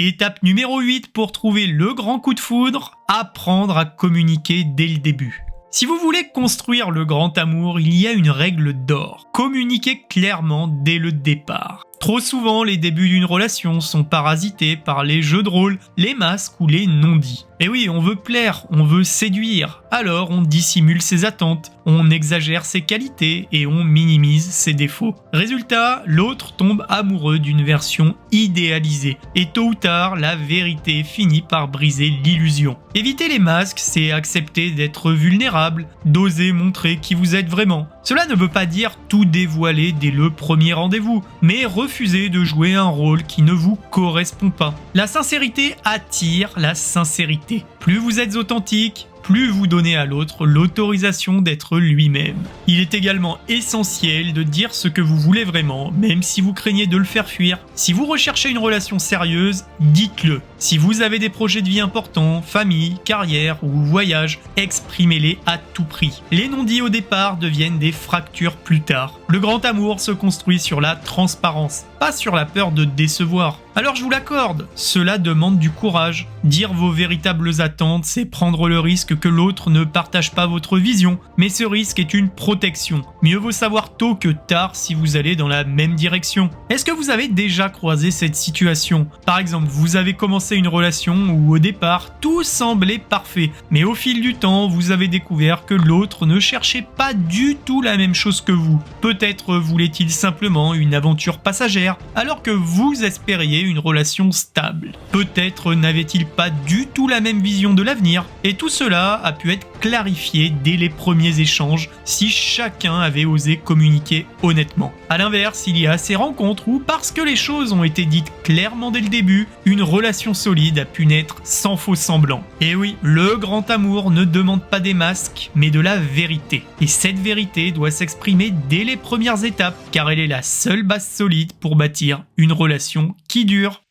Étape numéro 8 pour trouver le grand coup de foudre, apprendre à communiquer dès le début. Si vous voulez construire le grand amour, il y a une règle d'or. Communiquez clairement dès le départ. Trop souvent, les débuts d'une relation sont parasités par les jeux de rôle, les masques ou les non-dits. Et oui, on veut plaire, on veut séduire, alors on dissimule ses attentes, on exagère ses qualités et on minimise ses défauts. Résultat, l'autre tombe amoureux d'une version idéalisée. Et tôt ou tard, la vérité finit par briser l'illusion. Éviter les masques, c'est accepter d'être vulnérable, d'oser montrer qui vous êtes vraiment. Cela ne veut pas dire tout dévoiler dès le premier rendez-vous, mais refuser de jouer un rôle qui ne vous correspond pas. La sincérité attire la sincérité. Plus vous êtes authentique, plus vous donnez à l'autre l'autorisation d'être lui-même. Il est également essentiel de dire ce que vous voulez vraiment, même si vous craignez de le faire fuir. Si vous recherchez une relation sérieuse, dites-le. Si vous avez des projets de vie importants, famille, carrière ou voyage, exprimez-les à tout prix. Les non-dits au départ deviennent des fractures plus tard. Le grand amour se construit sur la transparence, pas sur la peur de décevoir. Alors je vous l'accorde, cela demande du courage. Dire vos véritables attentes, c'est prendre le risque que l'autre ne partage pas votre vision, mais ce risque est une protection. Mieux vaut savoir tôt que tard si vous allez dans la même direction. Est-ce que vous avez déjà croisé cette situation? Par exemple, vous avez commencé une relation où au départ, tout semblait parfait, mais au fil du temps, vous avez découvert que l'autre ne cherchait pas du tout la même chose que vous. Peut-être voulait-il simplement une aventure passagère, alors que vous espériez une relation stable. Peut-être n'avait-il pas du tout la même vision de l'avenir, et tout cela a pu être clarifié dès les premiers échanges si chacun avait osé communiquer honnêtement. A l'inverse, il y a ces rencontres où, parce que les choses ont été dites clairement dès le début, une relation solide a pu naître sans faux semblant. Et oui, le grand amour ne demande pas des masques, mais de la vérité. Et cette vérité doit s'exprimer dès les premières étapes, car elle est la seule base solide pour bâtir une relation qui dure.